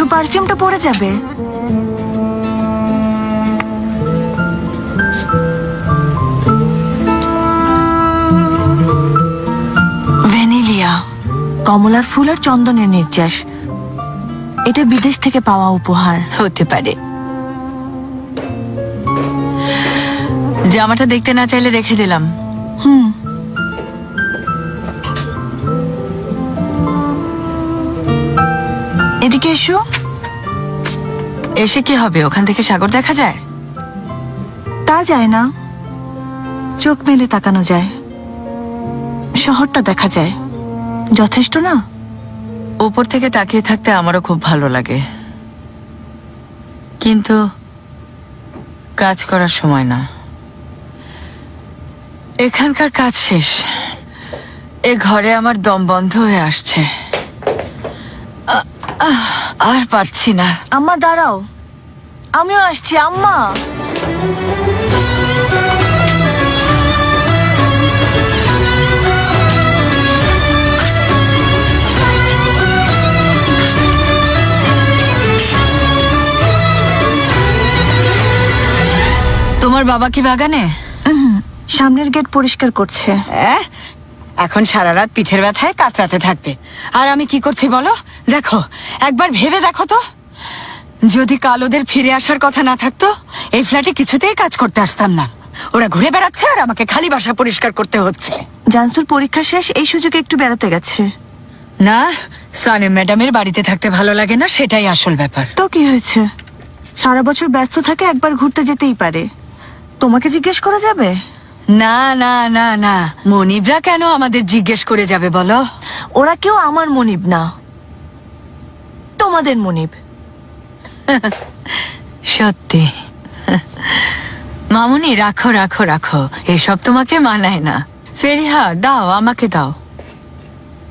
কিছু পারফিউমটা পড়ে যাবে। ভ্যানিলিয়া, কমলার ফুল আর চন্দনের নির্যাস। এটা বিদেশ থেকে পাওয়া উপহার হতে পারে। জামাটা দেখতে না চাইলে রেখে দিলাম। এদিকে এসো। এসে কি হবে? ওখান থেকে সাগর দেখা যায়? তা যায় না, চোখ মেলে তাকানো যায়, শহরটা দেখা যায়। যথেষ্ট না? উপর থেকে তাকিয়ে থাকতে আমারও খুব ভালো লাগে, কিন্তু কাজ করার সময় না। এখানকার কাজ শেষ, এ ঘরে আমার দম বন্ধ হয়ে আসছে, আর পারছি না। আম্মা দাঁড়াও, আমিও আসছি। আম্মা, তোমার বাবা কি বাগানে? সামনের গেট পরিষ্কার করছে। এখন সারা রাত পিঠের ব্যথায় কাতরাতে থাকবে, আর আমি কি করছি বলো? দেখো, একবার ভেবে দেখো তো, যদি কাল ওদের ফিরে আসার কথা না থাকতো, এই ফ্ল্যাটে কিছুতেই কাজ করতে আসতাম না। ওরা ঘুরে বেড়াচ্ছে আর আমাকে খালি বাসা পরিষ্কার করতে হচ্ছে। জানসুর পরীক্ষা শেষ, এই সুযোগে একটু বেড়াতে গেছে। না, সানেম ম্যাডামের বাড়িতে থাকতে ভালো লাগে না, সেটাই আসল ব্যাপার। তো কি হয়েছে? সারা বছর ব্যস্ত থাকে, একবার ঘুরতে যেতেই পারে। তোমাকে জিজ্ঞেস করা যাবে? না না না না, মনিবরা কেন আমাদের জিজ্ঞেস করে যাবে বলো? ওরা কেউ আমার মনিব না, তোমাদের মনিব। সত্যি। মামুনি, রাখো রাখো রাখো, এসব তোমাকে মানায় না। ফেরিহা, দাও, আমাকে দাও।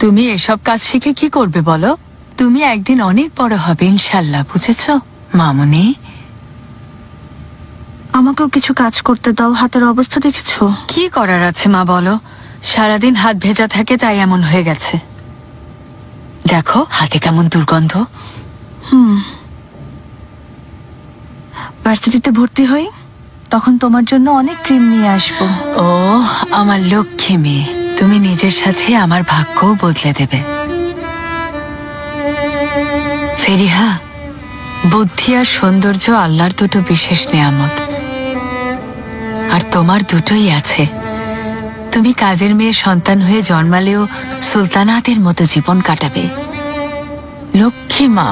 তুমি এসব কাজ শিখে কি করবে বলো? তুমি একদিন অনেক বড় হবে ইনশাল্লাহ, বুঝেছো মামুনি? আমাকেও কিছু কাজ করতে দাও, হাতের অবস্থা দেখেছো? কি করার আছে মা বলো, সারাদিন হাত ভেজা থাকে তাই এমন হয়ে গেছে। দেখো হাতে কেমন দুর্গন্ধ। ভার্সিটিতে ভর্তি হই, তখন তোমার জন্য অনেক ক্রিম নিয়ে আসবো। ও আমার লক্ষ্মী মেয়ে, তুমি নিজের সাথে আমার ভাগ্যও বদলে দেবে। ফেরিহা, বুদ্ধি আর সৌন্দর্য আল্লাহর দুটো বিশেষ নেয়ামত, আর তোমার দুটোই আছে। তুমি কাজের মেয়ে সন্তান হয়ে জন্মালেও সুলতানাতের মতো জীবন কাটাবে। লক্ষ্মী মা,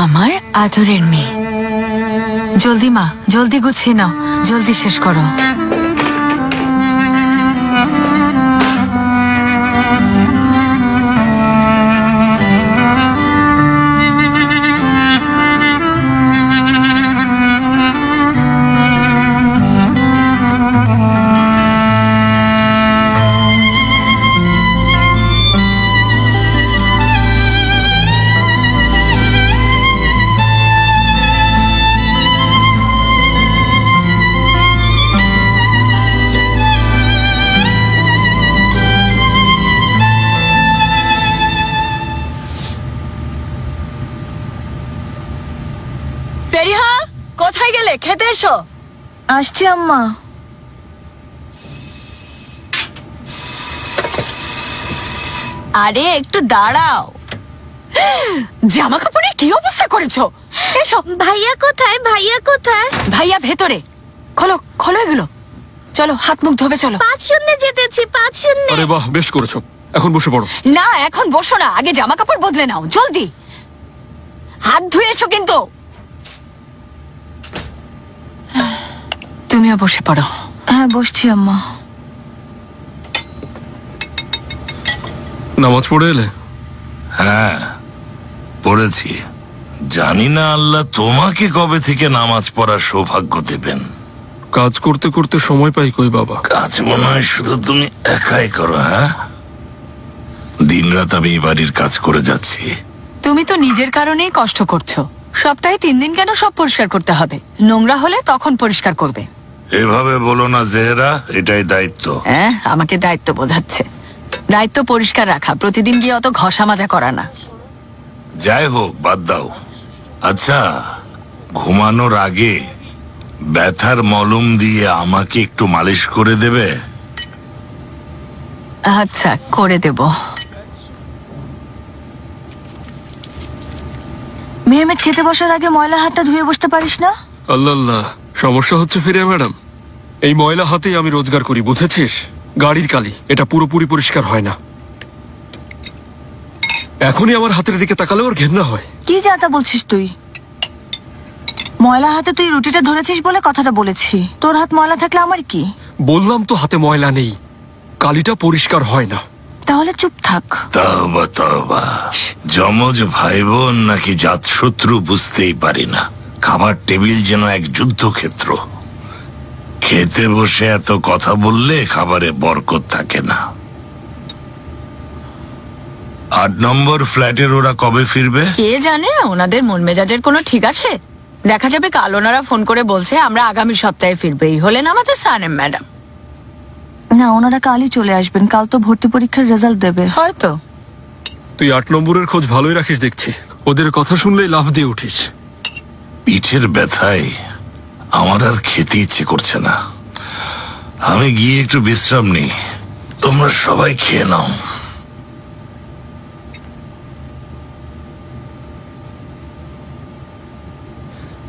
আমার আদরের মেয়ে। জলদি মা, জলদি গুছিয়ে নাও, জলদি শেষ করো। ফেরিহা, কোথায় গেলে? খেতে এসো। আসছি আম্মা। আরে একটু দাঁড়াও, জামা কাপড়ের কি অবস্থা করেছো? এসো। ভাইয়া কোথায়? ভাইয়া কোথায়? ভাইয়া ভেতরে। খোলো খোলো এগুলো, চলো হাত মুখ ধোবে চলো। 5-0 জিতেছি, 5-0। আরে বাহ, বেশ করেছো, এখন বসে পড়ো। না এখন বসো না, আগে জামা কাপড় বদলে নাও, জলদি হাত ধুয়ে এসো। কিন্তু তুমিও বসে পড়ো। হ্যাঁ বসছি আম্মা। নামাজ পড়ে এলে? হ্যাঁ পড়েছি। জানি না আল্লাহ তোমাকে কবে থেকে নামাজ পড়ার সৌভাগ্য দেবেন। কাজ করতে করতে সময় পাই কই বাবা। কাজ মনে হয় শুধু তুমি একাই করো। হ্যাঁ, দিনরাত আমি এই বাড়ির কাজ করে যাচ্ছি। তুমি তো নিজের কারণেই কষ্ট করছো। সপ্তাহে 3 দিন কেন সব পরিষ্কার করতে হবে? নোংরা হলে তখন পরিষ্কার করবে। এভাবে বলো না জেহরা, এটাই দায়িত্ব। হ্যাঁ, আমাকে দায়িত্ব বোঝাচ্ছে। দায়িত্ব পরিষ্কার রাখা, প্রতিদিন গিয়ে অত ঘষা মাজা করা না। যাই হোক, বাদ দাও। আচ্ছা, ঘুমানোর আগে ব্যথার মলম দিয়ে আমাকে একটু মালিশ করে দেবে? আচ্ছা, করে দেব। মেহমেদ, খেতে বসার আগে ময়লা হাতটা ধুয়ে বসতে পারিস না? আল্লাহ আল্লাহ, সমস্যা হচ্ছে ফেরিয়া ম্যাডাম। এই ময়লা হাতেই আমি রোজগার করি, বুঝেছিস? গাড়ির কালি, এটা পুরোপুরি পরিষ্কার হয় না। এখনই আমার হাতের দিকে তাকালে ওর ঘেন্না হয়। কি যা তা বলছিস তুই? ময়লা হাতে তুই রুটিটা ধরেছিস বলে কথাটা বলেছি। তোর হাত ময়লা থাকলে আমার কি? বললাম তো হাতে ময়লা নেই, কালিটা পরিষ্কার হয় না। তাহলে চুপ থাক। তওবা তওবা, যমজ ভাই বোন নাকি জাতশত্রু বুঝতেই পারি না। খাবার টেবিল যেন এক যুদ্ধক্ষেত্র। খেতে বসে এত কথা বললে খাবারে বরকত থাকে না। 8 নম্বর ফ্ল্যাটের ওরা কবে ফিরবে? কে জানে, ওনাদের মন মেজাজের কোনো ঠিক আছে? দেখা যাবে কাল ওনারা ফোন করে বলছে আমরা আগামী সপ্তাহে ফিরবে। এই হলেন আমাদের সানেম ম্যাডাম। না, ওনারা কালই চলে আসবেন। কাল তো ভর্তি পরীক্ষার রেজাল্ট দেবে। হয়তো। তুই 8 নম্বরের খোঁজ ভালোই রাখিস দেখছি। ওদের কথা শুনলেই লাফ দিয়ে উঠিস। পিঠের ব্যথায় আমার আর খেতে ইচ্ছে করছে না। আমি গিয়ে একটু বিশ্রাম নিই, তোমরা সবাই খেয়ে নাও।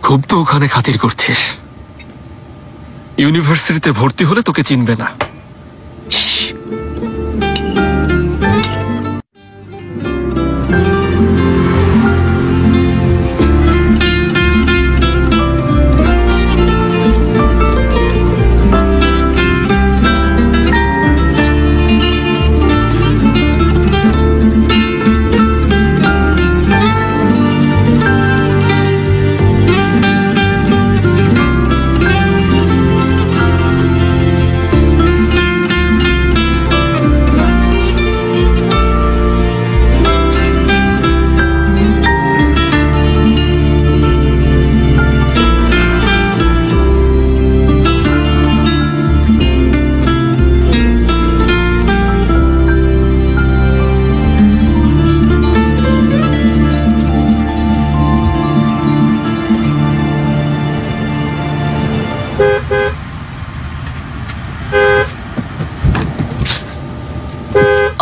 খুব তো ওখানে খাতির করছিস। ইউনিভার্সিটিতে ভর্তি হলে তোকে চিনবে না।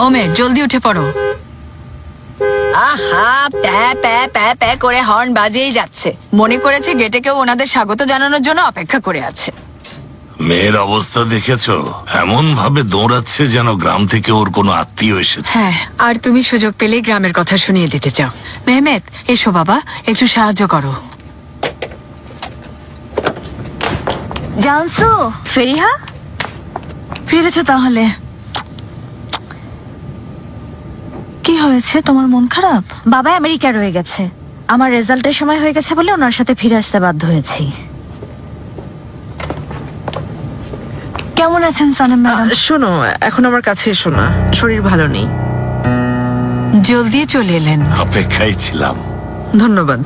ওমের, জলদি উঠে পড়ো। আহা, প্যা প্যা প্যা প্যা করে হর্ন বাজিয়েই যাচ্ছে। মনে করেছে গেটে কেউ ওনাদের স্বাগত জানানোর জন্য অপেক্ষা করে আছে। মেয়ের অবস্থা দেখেছো? এমন ভাবে দৌড়াচ্ছে যেন গ্রাম থেকে ওর কোনো আত্মীয় এসেছে। হ্যাঁ, আর তুমি সুযোগ পেলেই গ্রামের কথা শুনিয়ে দিতে চাও। মেহমেদ, এসো বাবা, একটু সাহায্য করো। জানসু, ফেরিহা ফিরেছো তাহলে? কি হয়েছে, তোমার মন খারাপ? বাবা আমেরিকা রয়ে গেছে। আমার রেজাল্টের সময় হয়ে গেছে বলে ওনার সাথে ফিরে আসতে বাধ্য হয়েছি। কেমন আছেন সানেম ম্যাডাম? শোনো, এখন আমার কাছে এসো না, শরীর ভালো নেই। জলদি চলে এলেন। অপেক্ষায় ছিলাম। ধন্যবাদ।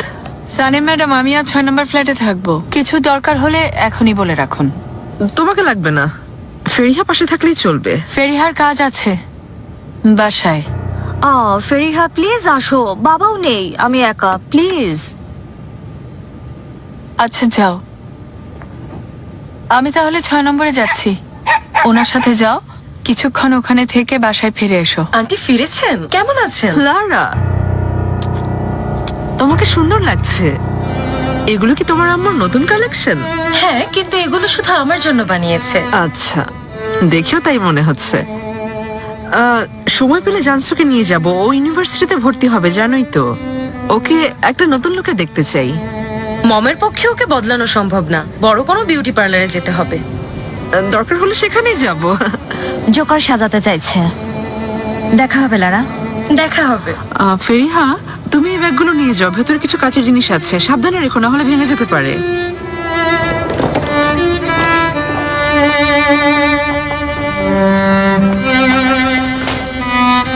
সানেম ম্যাডাম, আমি আর 6 নম্বর ফ্ল্যাটে থাকবো। কিছু দরকার হলে এখনই বলে রাখুন। তোমাকে লাগবে না, ফেরিহা পাশে থাকলেই চলবে। ফেরিহার কাজ আছে বাসায়। ফেরিহা প্লিজ আসো, বাবাও নেই, আমি একা, প্লিজ। আচ্ছা যাও, আমি তাহলে 6 নম্বরে যাচ্ছি। ওনার সাথে যাও, কিছুক্ষণ ওখানে থেকে বাসায় ফিরে এসো। আন্টি ফিরেছেন? কেমন আছেন? লারা, তোমাকে সুন্দর লাগছে। এগুলো কি তোমার আম্মুর নতুন কালেকশন? হ্যাঁ, কিন্তু এগুলো শুধু আমার জন্য বানিয়েছে। আচ্ছা, দেখেও তাই মনে হচ্ছে। সময় পেলে জানসুকে নিয়ে যাব, ও ইউনিভার্সিটিতে ভর্তি হবে, জানোই তো। ওকে একটা নতুন লোকে দেখতে চাই। মমের পক্ষে ওকে বদলানো সম্ভব না, বড় কোনো বিউটি পার্লারে যেতে হবে। দরকার হলে সেখানেই যাব। জোকার সাজাতে চাইছে। দেখা হবে লারা, দেখা হবে। ফেরিহা, তুমি এই ব্যাগগুলো নিয়ে যাও, ভেতরে কিছু কাচের জিনিস আছে, সাবধানে রেখো, না হলে ভেঙে যেতে পারে।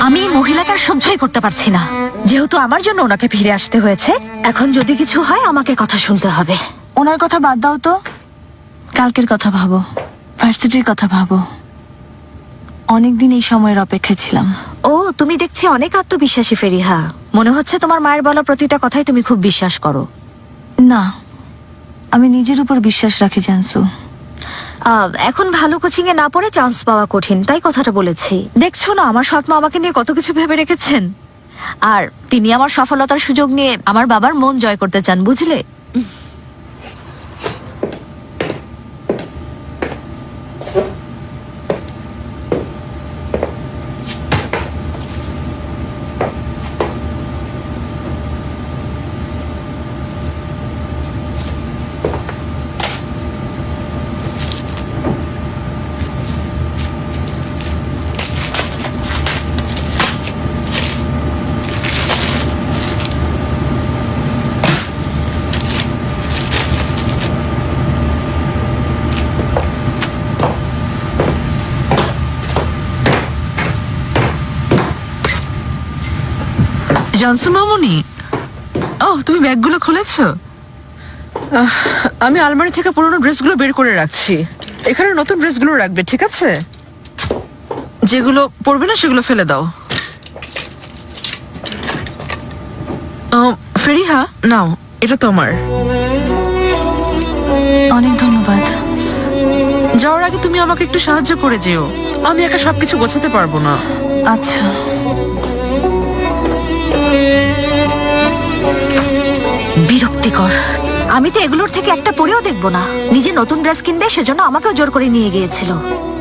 আমি মহিলাকে আর সহ্যই করতে পারছি না। যেহেতু আমার জন্য ওনাকে ফিরে আসতে হয়েছে, এখন যদি কিছু হয় আমাকে কথা শুনতে হবে। ওনার কথা বাদ দাও তো, কালকের কথা ভাবো, ভার্সিটির কথা ভাবো। অনেকদিন এই সময়ের অপেক্ষায় ছিলাম। ও, তুমি দেখছি অনেক আত্মবিশ্বাসী ফেরিহা। মনে হচ্ছে তোমার মায়ের বলা প্রতিটা কথাই তুমি খুব বিশ্বাস করো। না, আমি নিজের উপর বিশ্বাস রাখি জানসু। এখন ভালো কোচিং এ না পড়ে চান্স পাওয়া কঠিন, তাই কথাটা বলেছি। দেখছো না আমার সৎমা আমাকে নিয়ে কত কিছু ভেবে রেখেছেন। আর তিনি আমার সফলতার সুযোগ নিয়ে আমার বাবার মন জয় করতে চান, বুঝলে? জানসু মামুনি, ও তুমি ব্যাগগুলো খুলেছো? আমি আলমারি থেকে পুরোনো ড্রেসগুলো বের করে রাখছি। এখানে নতুন ড্রেসগুলো রাখবে, ঠিক আছে? যেগুলো পরবে না সেগুলো ফেলে দাও। ফেরিহা, নাও, এটা তোমার। অনেক ধন্যবাদ। যাওয়ার আগে তুমি আমাকে একটু সাহায্য করে যেও, আমি একা সবকিছু গোছাতে পারবো না। আচ্ছা। বিরক্তিকর। আমি তো এগুলোর থেকে একটা পরেও দেখবো না। নিজে নতুন ড্রেস কিনবে সেজন্য আমাকেও জোর করে নিয়ে গিয়েছিল।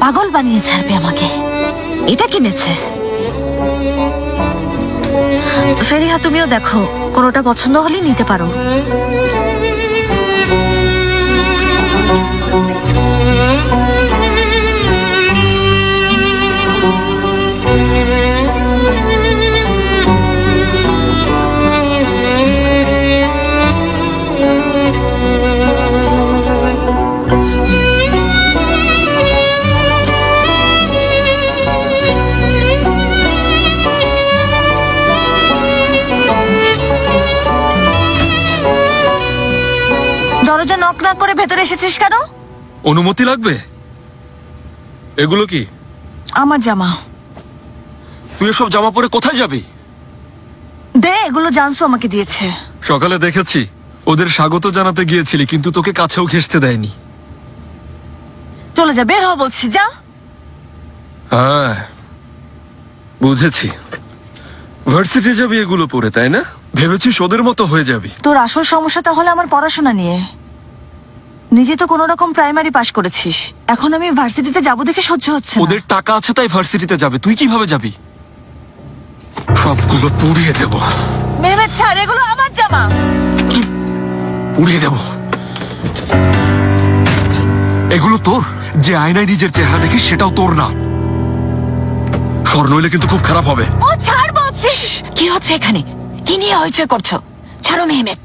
পাগল বানিয়ে ছাড়বে আমাকে। এটা কিনেছে। ফেরিহা, তুমিও দেখো, কোনোটা পছন্দ হলে নিতে পারো। দরজা নক না করে ভেতরে এসেছিস কেন? অনুমতি লাগবে? এগুলো কি? আমার জামা। তুই এসব জামা পরে কোথায় যাবি? দে, এগুলো জানসু আমাকে দিয়েছে। সকালে দেখেছি ওদের স্বাগত জানাতে গিয়েছিলি, কিন্তু তোকে কাছেও ঘেঁষতে দেয়নি। চলে যা, বের হ বলছি, যা। হ্যাঁ, বুঝেছি। ভার্সিটি যাবি এগুলো পরে, তাই না? ভেবেছিস ওদের মতো হয়ে যাবি। তোর আসল সমস্যা তাহলে আমার পড়াশোনা নিয়ে। নিজে তো কোনো রকম প্রাইমারি পাশ করেছিস, এখন আমি ভার্সিটিতে যাবো দেখে সহ্য হচ্ছে না। ওদের টাকা আছে তাই ভার্সিটিতে যাবে, তুই কিভাবে যাবি? সবগুলো পুড়িয়ে দেব। মেহমেদ, ছাড়, এগুলো আমার জামা। পুড়িয়ে দেব। এগুলো তোর? যে আয়নায় নিজের চেহারা দেখিস সেটাও তোর না। স্বর্ণ হইলে কিন্তু খুব খারাপ হবে। ও ছাড় বলছি। কি হচ্ছে এখানে? কি নিয়ে হইচই করছো? ছাড়ো মেহমেদ।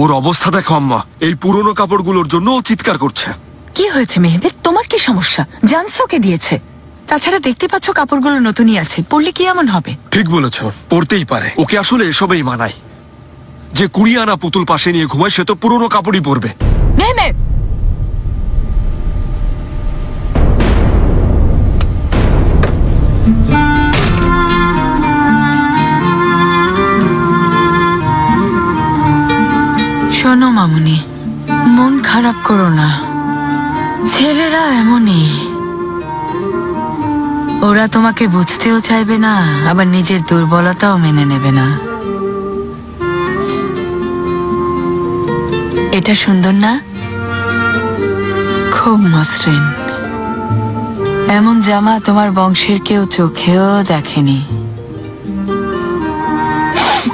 ওর অবস্থা দেখো আম্মা, এই পুরনো কাপড়গুলোর জন্য ও চিৎকার করছে। কি হয়েছে মেহমেদ? তোমার কি সমস্যা? জানসোকে দিয়েছে। তাছাড়া দেখতে পাচ্ছ কাপড়গুলো নতুনই আছে, পরলে কি এমন হবে? ঠিক বলেছ, পড়তেই পারে। ওকে আসলে এসবেই মানায়। যে 20 আনা পুতুল পাশে নিয়ে ঘুমায় সে তো পুরনো কাপড়ই পরবে। মেহমেদ, শোনো মামুনি, মন খারাপ করো না। ছেলেরা এমনই, ওরা তোমাকে বুঝতেও চাইবে না, আবার নিজের দুর্বলতাও মেনে নেবে না। এটা সুন্দর না? খুব মসৃণ। এমন জামা তোমার বংশের কেউ চোখেও দেখেনি।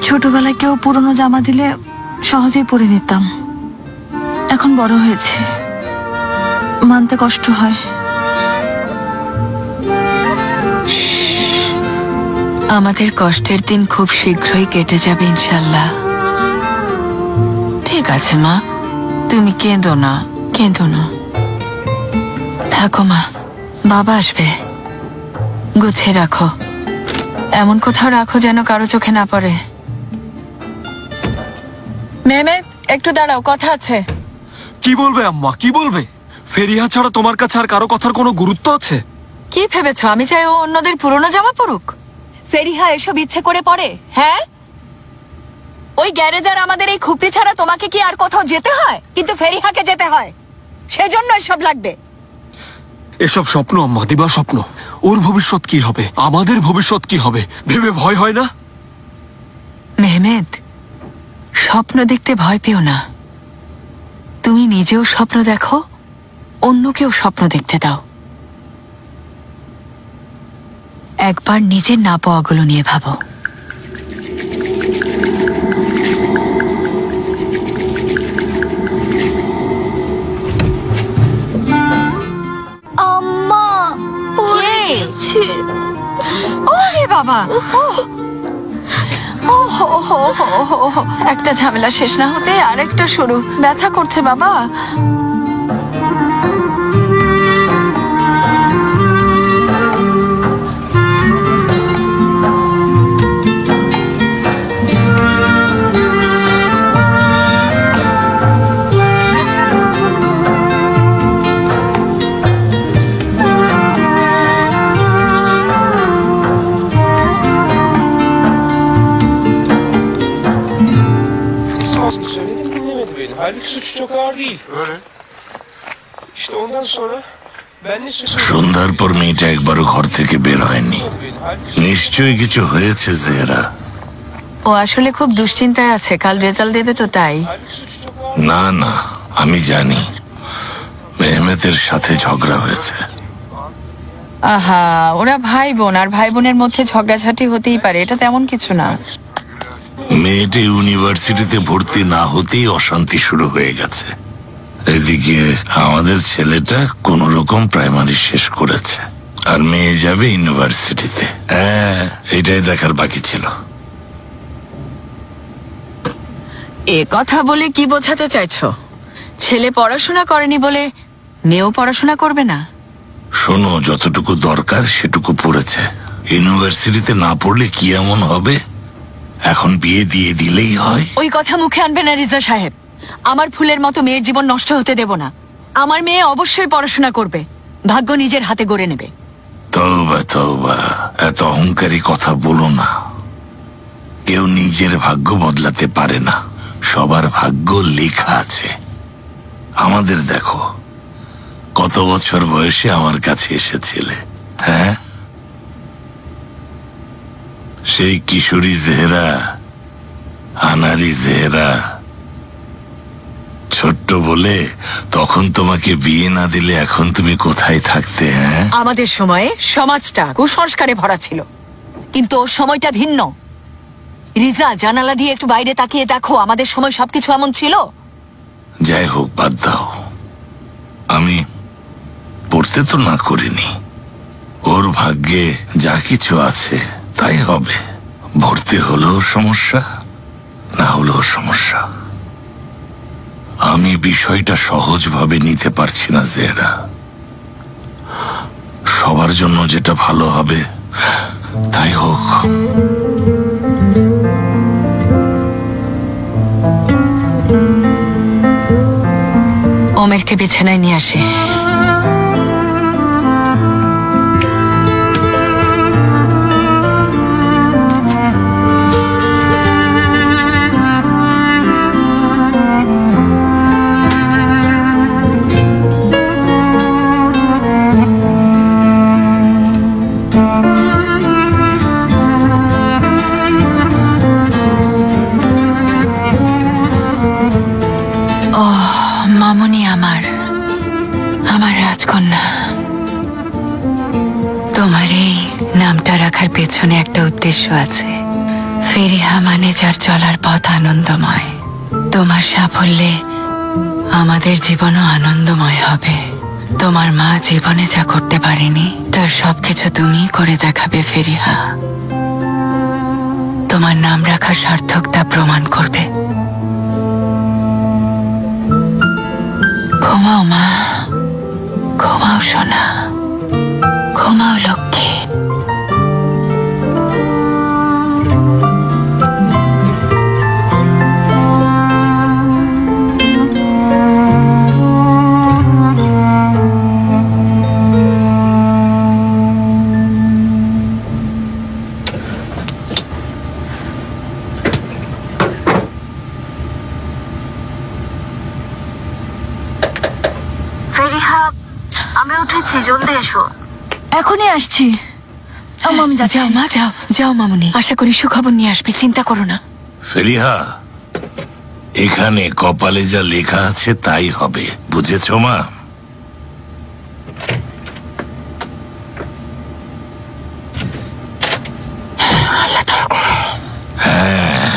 ছোটবেলায় কেউ পুরনো জামা দিলে সহজেই পরে নিতাম। এখন বড় হয়েছে, মানতে কষ্ট হয়। আমাদের কষ্টের দিন খুব শীঘ্রই কেটে যাবে ইনশাল্লাহ। ঠিক আছে মা, তুমি কেঁদো না, কেঁদো না। থাকো মা, বাবা আসবে। গুছিয়ে রাখো, এমন কোথাও রাখো যেন কারো চোখে না পড়ে। মেহমেদ, একটু দাঁড়াও, কথা আছে। কি বলবে আম্মা, কি বলবে? ফেরিহা ছাড়া তোমার কাছে আর কারো কথার কোনো গুরুত্ব আছে? কি ভেবেছো আমি চাই ও অন্যদের পুরনো জামা পরুক? ফেরিহা এসব ইচ্ছে করে পরে? হ্যাঁ, ওই গ্যারেজার আমাদের এই খুপড়ি ছাড়া তোমাকে কি আর কোথাও যেতে হয়? কিন্তু ফেরিহাকে যেতে হয়, সেজন্য এসব লাগবে। এসব স্বপ্ন আম্মা, দিবা স্বপ্ন। ওর ভবিষ্যৎ কি হবে, আমাদের ভবিষ্যৎ কি হবে ভেবে ভয় হয় না? মেহমেদ, স্বপ্ন দেখতে ভয় পেও না। তুমি নিজেও স্বপ্ন দেখো, অন্যকেও স্বপ্ন দেখতে দাও। একবার নিজের না পাওয়াগুলো নিয়ে ভাবো। আম্মা পড়ে গেছি। ওরে বাবা, একটা ঝামেলা শেষ না হতে আরেকটা শুরু। ব্যথা করছে বাবা। Söyledim dinlemedi beni. Halbuki suç çok ağır değil. Öyle. İşte ondan sonra ben ne söyledim? সন্ধ্যার পর মেয়েটা একবারও ঘর থেকে বের হয়নি। নিশ্চয়ই কিছু হয়েছে জেহরা। ও আসলে খুব দুশ্চিন্তায় আছে, কাল রেজাল্ট দেবে তো তাই। Halbuki suç çok ağır. না না, আমি জানি মেহমেতের সাথে ঝগড়া হয়েছে। আহা, ওরা ভাই বোন, আর ভাই বোনের মধ্যে ঝগড়াঝাটি হতেই পারে, এটা তেমন কিছু না। মেয়েটি ইউনিভার্সিটিতে ভর্তি না হতেই অশান্তি শুরু হয়ে গেছে। এদিকে আমাদের ছেলেটা কোন রকম প্রাইমারি শেষ করেছে, আর মেয়ে যাবে ইউনিভার্সিটিতে। হ্যাঁ, এটাই দেখার বাকি ছিল। এ কথা বলে কি বোঝাতে চাইছো? ছেলে পড়াশোনা করেনি বলে মেয়েও পড়াশোনা করবে না? শোনো, যতটুকু দরকার সেটুকু পড়েছে। ইউনিভার্সিটিতে না পড়লে কি এমন হবে? এখন বিয়ে দিয়ে দিলেই হয়। ওই কথা মুখে আনবে না রিজা সাহেব। আমার ফুলের মতো মেয়ের জীবন নষ্ট হতে দেব না। আমার মেয়ে অবশ্যই পড়াশোনা করবে, ভাগ্য নিজের হাতে গড়ে নেবে। তওবা তওবা, এত অহংকারী কথা বলো না। কেউ নিজের ভাগ্য বদলাতে পারে না, সবার ভাগ্য লেখা আছে। আমাদের দেখো, কত বছর বয়সে আমার কাছে এসেছিলে। হ্যাঁ, সেই কিশোরী জেহরা, আনারি জেহরা। ছোট্ট বলে তখন তোমাকে বিয়ে না দিলে এখন তুমি কোথায় থাকতে? হ্যাঁ, আমাদের সময়ে সমাজটা কুসংস্কারে ভরা ছিল, কিন্তু ওর সময়টা ভিন্ন। রিজা, জানালা দিয়ে একটু বাইরে তাকিয়ে দেখো, আমাদের সময় সবকিছু এমন ছিল। যাই হোক, বাদ দাও। আমি পড়তে তো না করিনি, ওর ভাগ্যে যা কিছু আছে তাই হবে। ভর্তি হলেও সমস্যা, না হলেও সমস্যা। আমি বিষয়টা সহজভাবে নিতে পারছি না জেহরা। সবার জন্য যেটা ভালো হবে তাই হোক। ওমেরকে বিছানায় নিয়ে আসে। মামুনি আমার, আমার রাজকন্যা, তোমার এই নামটা রাখার পেছনে একটা উদ্দেশ্য আছে। ফেরিহা মানে যার চলার পথ আনন্দময়। তোমার সাফল্যে আমাদের জীবনও আনন্দময় হবে। তোমার মা জীবনে যা করতে পারেনি তার সবকিছু তুমিই করে দেখাবে ফেরিহা। তোমার নাম রাখার সার্থকতা প্রমাণ করবে। ঘুমাও মা, ঘুমাও সোনা, ঘুমাও লক্ষ্মী। এসেছি, জলদি এসো। এখনই আসছি। আমি যাচ্ছি। যাও মা, যাও যাও মামুনি, আশা করি সুখবর নিয়ে আসবে, চিন্তা করো না। ফেরিহা, এখানে কপালে যা লেখা আছে তাই হবে, বুঝেছো মা? হ্যাঁ,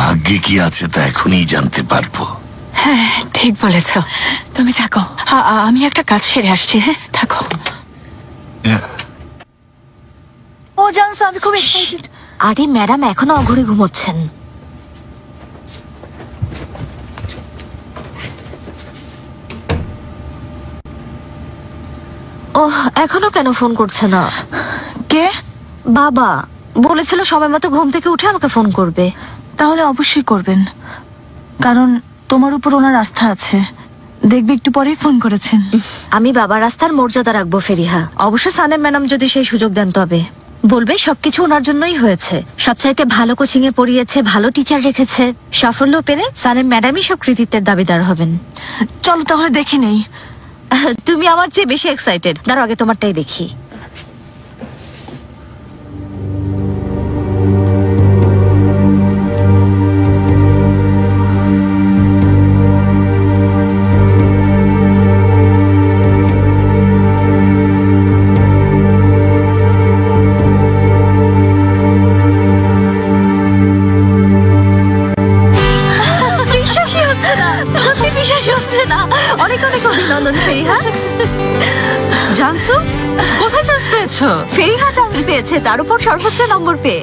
ভাগ্যে কি আছে তা এখনই জানতে পারবো। হ্যাঁ ঠিক বলেছ, তুমি থাকো, আমি একটা কাজ সেরে আসছি। হ্যাঁ থাকো। ও জানছো, আমি খুব এক্সাইটেড। আরে ম্যাডাম এখনো অঘরে ঘুমোচ্ছেন। ওহ, এখনো কেন ফোন করছে না? কে? বাবা বলেছিল সময় মতো ঘুম থেকে উঠে আমাকে ফোন করবে। তাহলে অবশ্যই করবেন, কারণ তোমার উপর ওনার আস্থা আছে। দেখবে একটু পরেই ফোন করেছেন। আমি বাবার রাস্তার মর্যাদা রাখবো ফেরিহা। অবশ্য সানেম ম্যাডাম যদি সেই সুযোগ দেন তবে বলবে সবকিছু ওনার জন্যই হয়েছে। সবচাইতে ভালো কোচিং এ পড়িয়েছে, ভালো টিচার রেখেছে। সাফল্য পেলে সানেম ম্যাডামই সব কৃতিত্বের দাবিদার হবেন। চলো তাহলে দেখে নেই। তুমি আমার চেয়ে বেশি এক্সাইটেড, দাঁড়াও আগে তোমারটাই দেখি। বিশ্বাসই হচ্ছে না, সত্যি বিশ্বাসই হচ্ছে না। অনেক অনেক অভিনন্দন ফেরিহা। জানসু, কোথায় চান্স পেয়েছো? ফেরিহা চান্স পেয়েছে, তার উপর সর্বোচ্চ নম্বর পেয়ে।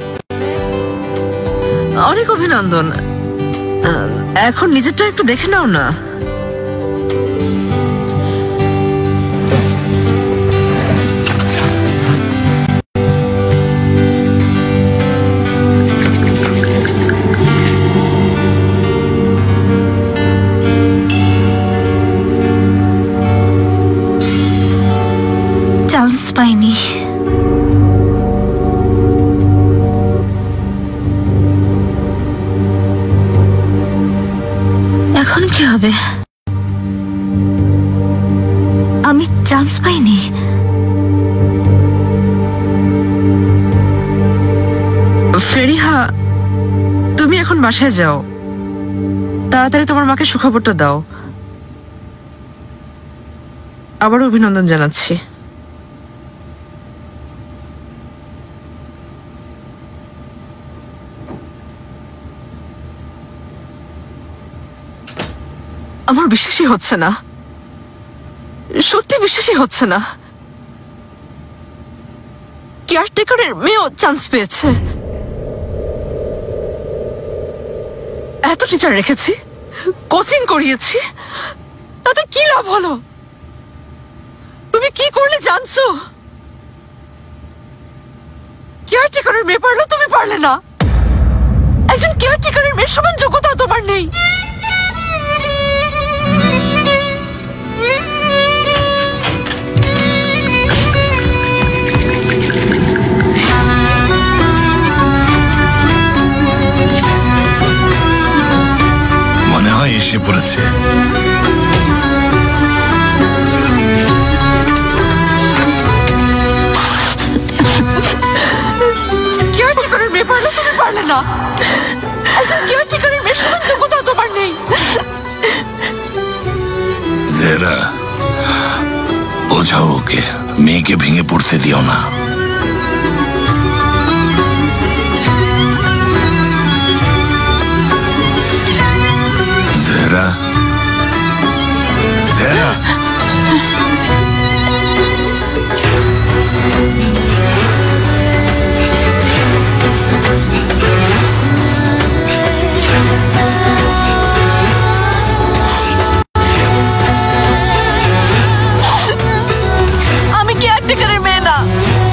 অনেক অভিনন্দন। এখন নিজেরটা একটু দেখে নাও না। চান্স পাইনি। এখন কি হবে? আমি চান্স পাইনি। ফেরিহা, তুমি এখন বাসায় যাও, তাড়াতাড়ি তোমার মাকে সুখবরটা দাও। আবার অভিনন্দন জানাচ্ছি। আমার বিশ্বাসই হচ্ছে না, সত্যি বিশ্বাসই হচ্ছে না। কেয়ারটেকারের মেয়েও চান্স পেয়েছে। এত টিচার রেখেছি, কোচিং করিয়েছি, তাতে কি লাভ হলো? তুমি কি করলে জানছো? কেয়ারটেকারের মেয়ে পারলো, তুমি পারলে না। একজন কেয়ারটেকারের মেয়ের সমান যোগ্যতা তোমার নেই। মনে হয় এসে পড়েছে। কেয়ারটেকারের মেয়ে পারলো, তুমি পারলে না। একজন কেয়ারটেকারের মেয়ের সমান যোগ্যতা তোমার নেই। জেরা, বোঝাও ওকে, মেয়েকে ভেঙে পড়তে দিও না। জেরা, জেরা। আমি কেয়ারটেকারের মেয়ে না,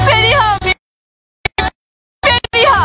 ফেরিহা। আমি ফেরিহা।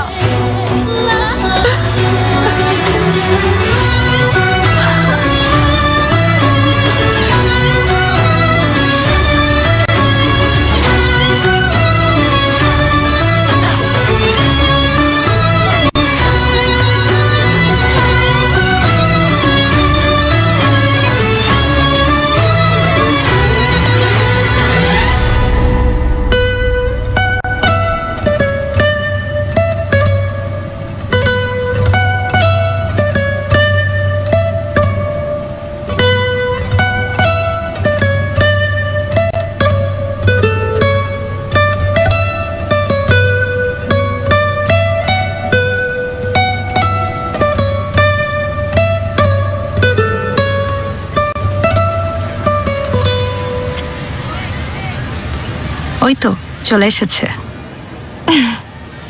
ওই তো চলে এসেছে।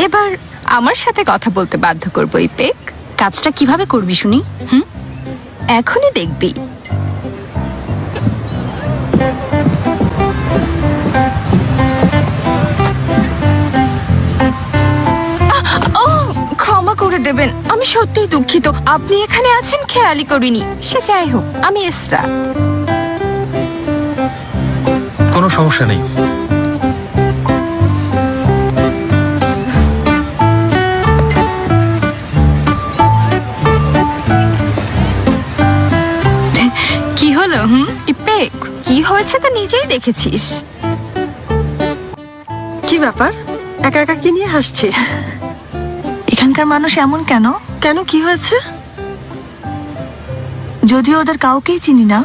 এবার আমার সাথে কথা বলতে বাধ্য করবো ইপেক। কাজটা কিভাবে করবি শুনি? এখনই দেখবি। ক্ষমা করে দেবেন, আমি সত্যিই দুঃখিত। আপনি এখানে আছেন খেয়ালই করিনি। সে যাই হোক, আমি এসরা। কোনো সমস্যা নেই। কি হলো ইপেক? কি হয়েছে তো নিজেই দেখেছিস। কি ব্যাপার, একা একা কি নিয়ে হাসছিস? এখানকার মানুষ এমন কেন? কেন, কি হয়েছে? যদিও ওদের কাউকেই চিনি না,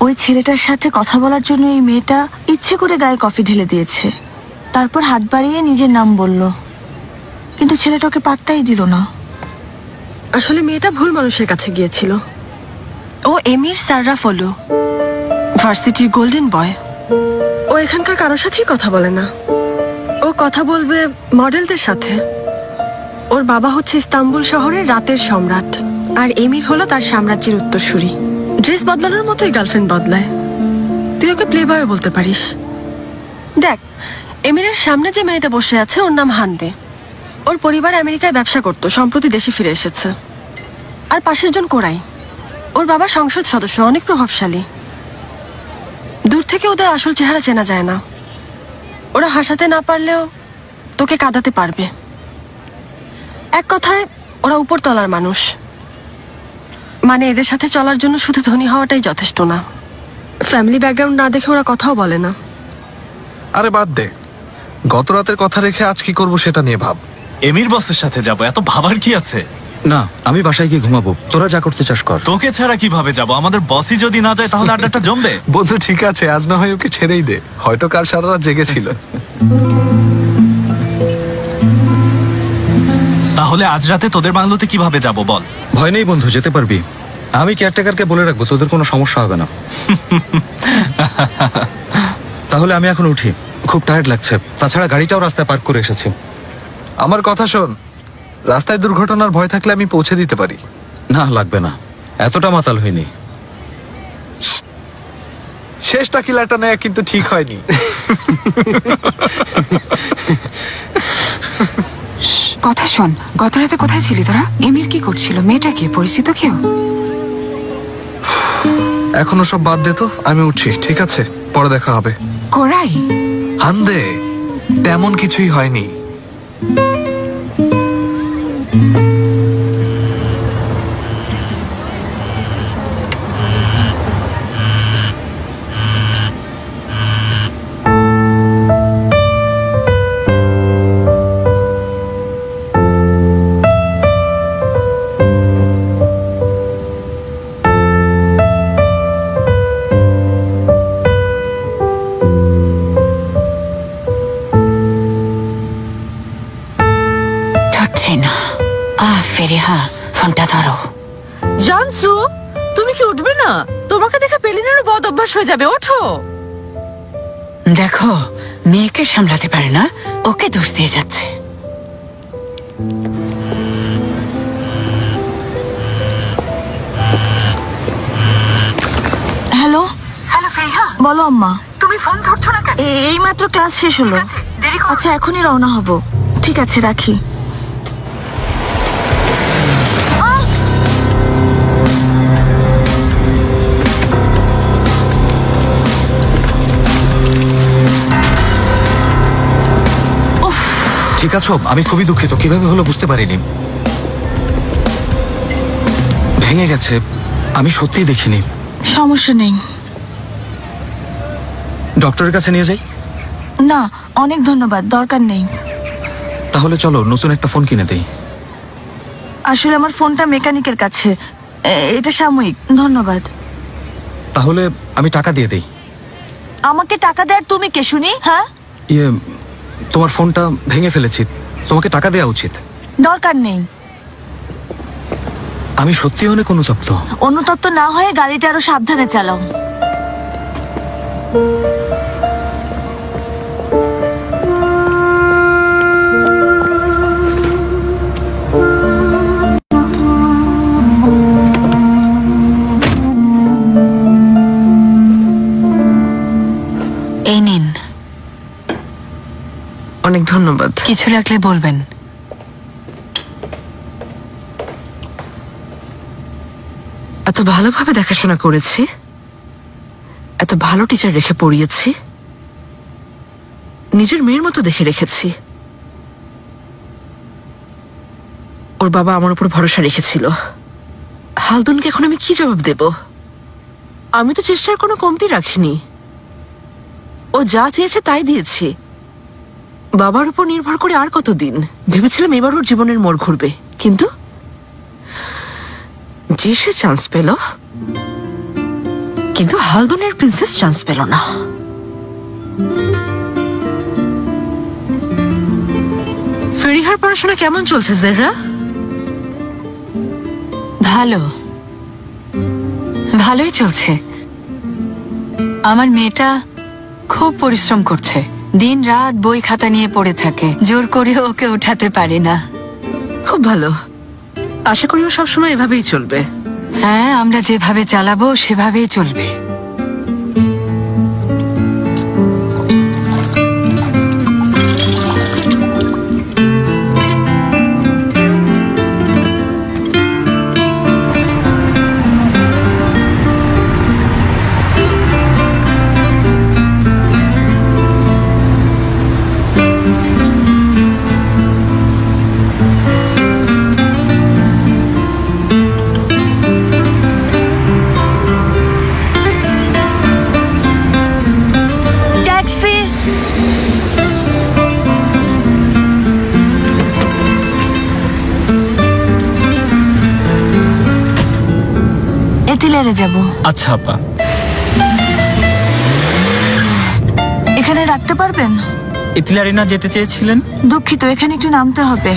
ওই ছেলেটার সাথে কথা বলার জন্য এই মেয়েটা ইচ্ছে করে গায়ে কফি ঢেলে দিয়েছে। তারপর হাত বাড়িয়ে নিজের নাম বলল, কিন্তু ছেলেটা ওকে পাত্তাই দিল না। আসলে মেয়েটা ভুল মানুষের কাছে গিয়েছিল। ও এমির সার্রাফ হলো, ভার্সিটির গোল্ডেন বয়। ও এখানকার কারোর সাথেই কথা বলে না। ও কথা বলবে মডেলদের সাথে। ওর বাবা হচ্ছে ইস্তাম্বুল শহরের রাতের সম্রাট, আর এমির হলো তার সাম্রাজ্যের উত্তরসূরি। ড্রেস বদলানোর মতোই গার্লফ্রেন্ড বদলায়। তুই ওকে প্লে বয় বলতে পারিস। দেখ, এমিরের সামনে যে মেয়েটা বসে আছে ওর নাম হান্দে। ওর পরিবার আমেরিকায় ব্যবসা করত, সম্প্রতি দেশে ফিরে এসেছে। আর পাশের জন কোরাই, ওর বাবা সংসদ সদস্য, অনেক প্রভাবশালী। দূর থেকে ওদের আসল চেহারা চেনা যায় না। ওরা হাসাতে না পারলেও তোকে কাঁদাতে পারবে। এক কথায় ওরা উপরতলার মানুষ। মানে এদের সাথে চলার জন্য শুধু ধনী হওয়াটাই যথেষ্ট না। ফ্যামিলি ব্যাকগ্রাউন্ড না দেখে ওরা কথাও বলে না। আরে বাদ দে, গত রাতের কথা রেখে আজ কি করব সেটা নিয়ে ভাব। এমির বসের সাথে যাব, এত ভাবার কি আছে? না, আমি বাসায় গিয়ে ঘুমাবো। তোরা যা করতে চাস কর। তোকে ছাড়া কিভাবে যাব? আমাদের বসই যদি না যায় তাহলে আড্ডাটা জমবে। বন্ধু ঠিক আছে, আজ না হয় ওকে ছেড়েই দে, হয়তো কাল সারা রাত জেগেছিল। তাহলে আজ রাতে তোদের বাংলোতে কিভাবে যাব বল? ভয় নেই বন্ধু, যেতে পারবি। আমি কেয়ারটেকারকে বলে রাখবো, তোদের কোনো সমস্যা হবে না। তাহলে আমি এখন উঠি, খুব টায়ার্ড লাগছে। তাছাড়া গাড়িটাও রাস্তায় পার্ক করে এসেছি। আমার কথা শোন, রাস্তায় দুর্ঘটনার ভয় থাকলে আমি পৌঁছে দিতে পারি। না, লাগবে না, এতটা মাতাল হয়নি। শেষটা কিলাটা নেয়া কিন্তু ঠিক হয়নি। কথা শোন, গত রাতে কোথায় ছিলি তোরা? এমির কি করছিল? মেয়েটা কি পরিচিত কেউ? এখনো সব বাদ দে তো, আমি উঠছি, ঠিক আছে? পরে দেখা হবে। কোরাই? হান্দে, তেমন কিছুই হয়নি। ফেরিহা, ফোনটা ধরো। জানসু, তুমি কি উঠবে না? তোমাকে দেখে পেলিনারও বদ অভ্যাস হয়ে যাবে, ওঠো। দেখো, মেয়েকে সামলাতে পারে না, ওকে দোষ দিয়ে যাচ্ছে। হ্যালো। হ্যালো ফেরিহা, বলো আম্মা। তুমি ফোন ধরছো না কেন? এই মাত্র ক্লাস শেষ হলো। আচ্ছা, এখনই রওনা হব। ঠিক আছে, রাখি। ঠিক আছো? আমি খুবই দুঃখিত, কিভাবে হলো বুঝতে পারিনি। ভেঙে গেছে, আমি সত্যিই দেখিনি। সমস্যা নেই। ডক্টরের কাছে নিয়ে যাই? না, অনেক ধন্যবাদ, দরকার নেই। তাহলে চলো নতুন একটা ফোন কিনে দেই। আসলে আমার ফোনটা মেকানিকের কাছে, এটা সাময়িক। ধন্যবাদ। তাহলে আমি টাকা দিয়ে দেই। আমাকে টাকা দেয়ার তুমি কে শুনি? হ্যাঁ, তোমার ফোনটা ভেঙে ফেলেছি, তোমাকে টাকা দেওয়া উচিত। দরকার নেই। আমি সত্যি অনেক অনুতপ্ত। অনুতপ্ত না হয়ে গাড়িটা আরো সাবধানে চালাও। অনেক ধন্যবাদ। কিছু লাগলে বলবেন। এত ভালোভাবে দেখাশোনা করেছি, এত ভালো টিচার রেখে পড়িয়েছি, নিজের মেয়ের মতো দেখে রেখেছি। ওর বাবা আমার উপর ভরসা রেখেছিল। হালদুনকে এখন আমি কি জবাব দেব? আমি তো চেষ্টার কোনো কমতি রাখিনি। ও যা চেয়েছে তাই দিয়েছি। বাবার উপর নির্ভর করে আর কতদিন? ভেবেছিলাম এবার ওর জীবনের মোড় ঘুরবে, কিন্তু যে সে চান্স পেল, কিন্তু হালদুনের প্রিন্সেস চান্স পেল না। ফেরিহার পড়াশোনা কেমন চলছে জেহরা? ভালো, ভালোই চলছে। আমার মেয়েটা খুব পরিশ্রম করছে, দিন রাত বই খাতা নিয়ে পড়ে থাকে, জোর করে ওকে উঠাতে পারি না। খুব ভালো, আশা করি ও সবসময় এভাবেই চলবে। হ্যাঁ, আমরা যেভাবে চালাবো সেভাবেই চলবে। এতিলারে যাব। আচ্ছা আপা। এখানে রাখতে পারবেন? ইতিলারি না যেতে চেয়েছিলেন? দুঃখিত, এখানে একটু নামতে হবে।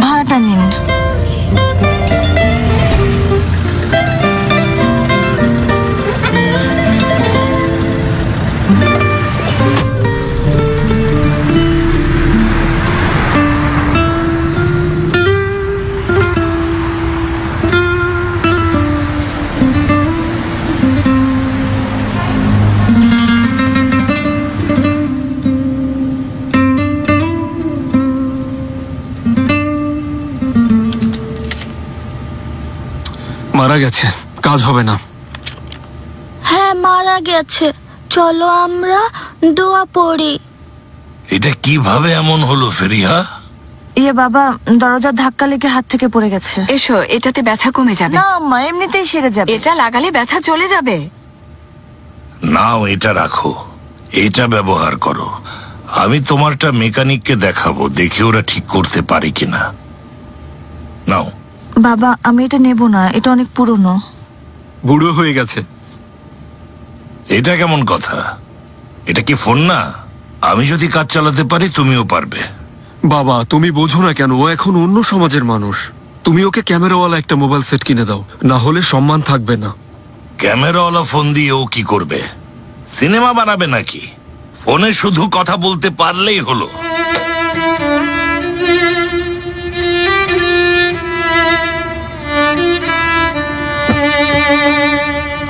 ভাড়াটা নিন। মারা গেছে, কাজ হবে না। হ্যাঁ, মারা গেছে। চলো আমরা দোয়া পড়ি। এটা কিভাবে এমন হলো ফেরিহা? ইয়ে বাবা, দরজার ধাক্কা লেগে হাত থেকে পড়ে গেছে। এসো, এটাতে ব্যথা কমে যাবে। না আম্মা, এমনিতেই সেরে যাবে। এটা লাগালে ব্যথা চলে যাবে। নাও, এটা রাখো, এটা ব্যবহার করো। আমি তোমারটা মেকানিককে দেখাবো, দেখে ওরা ঠিক করতে পারে কিনা। নাও। বাবা, আমি এটা নেব না, এটা অনেক পুরনো। বুড়ো হয়ে গেছে। এটা কেমন কথা? এটা কি ফোন না? আমি যদি কাজ চালাতে পারি, তুমিও পারবে। বাবা, তুমি বোঝো না কেন? ও এখন অন্য সমাজের মানুষ। তুমি ওকে ক্যামেরাওয়ালা একটা মোবাইল সেট কিনে দাও, না হলে সম্মান থাকবে না। ক্যামেরাওয়ালা ফোন দিয়ে ও কি করবে? সিনেমা বানাবে নাকি? ফোনে শুধু কথা বলতে পারলেই হলো।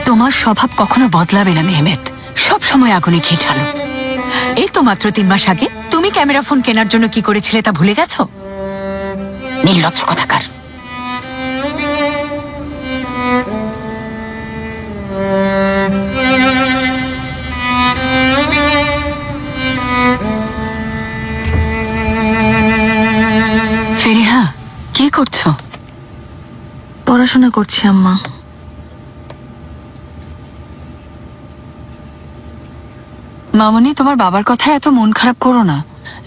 তোমার স্বভাব কখনো বদলাবে না মেহমেদ, সব সময় আগুনে ঘি ঢালো। এই তো মাত্র 3 মাস আগে তুমি ক্যামেরা ফোন কেনার জন্য কি করেছিলে তা ভুলে গেছো? নির্লজ্জ কথাকার। ফেরিহা, কি করছো? পড়াশোনা করছি আম্মা। মামনি, তোমার বাবার কথায় এত মন খারাপ করো না।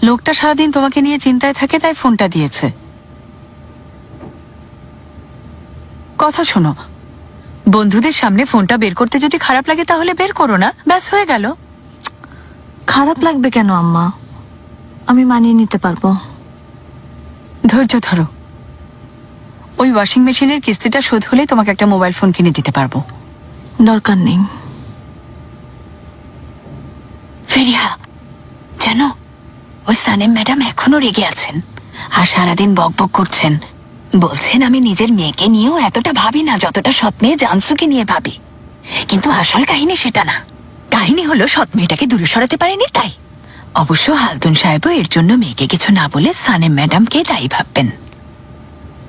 লোকটা সারাদিন তোমাকে নিয়ে চিন্তায় থাকে, তাই ফোনটা দিয়েছে। কথা শোনো, বন্ধুদের সামনে ফোনটা বের করতে যদি খারাপ লাগে তাহলে বের করো না, ব্যাস হয়ে গেল। খারাপ লাগবে কেন আম্মা? আমি মানিয়ে নিতে পারবো। ধৈর্য ধরো, ওই ওয়াশিং মেশিনের কিস্তিটা শোধ হলেই তোমাকে একটা মোবাইল ফোন কিনে দিতে পারবো। দরকার নেই। ফেরিহা, জানো ওই সানেম ম্যাডাম এখনো রেগে আছেন। আর সারাদিন বকবক করছেন, বলছেন আমি নিজের মেয়েকে নিয়েও এতটা ভাবি না যতটা সৎ মেয়ে জানসুকে নিয়ে ভাবি। কিন্তু আসল কাহিনী সেটা না। কাহিনী হলো সৎ মেয়েটাকে দূরে সরাতে পারেনি তাই। অবশ্য হালদুন সাহেবও এর জন্য মেয়েকে কিছু না বলে সানেম ম্যাডামকে দায়ী ভাববেন।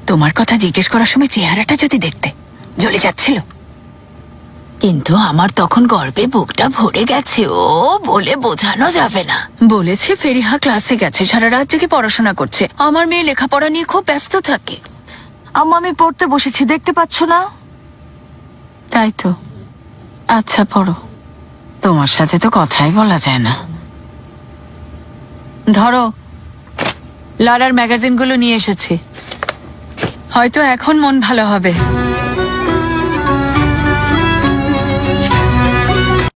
তোমার কথা জিজ্ঞেস করার সময় চেহারাটা যদি দেখতে, জ্বলে যাচ্ছিল। কিন্তু আমার তখন গর্বে বুকটা ভরে গেছে, ও বলে বোঝানো যাবে না। বলেছে ফেরিহা ক্লাসে গেছে, সারা রাত জেগে পড়াশোনা করছে। আমার মেয়ে লেখাপড়া নিয়ে খুব ব্যস্ত থাকে। আম্মা আমি পড়তে বসেছি, দেখতে পাচ্ছ না? তাই তো। আচ্ছা পড়ো, তোমার সাথে তো কথাই বলা যায় না। ধরো, লারার ম্যাগাজিনগুলো নিয়ে এসেছি, হয়তো এখন মন ভালো হবে।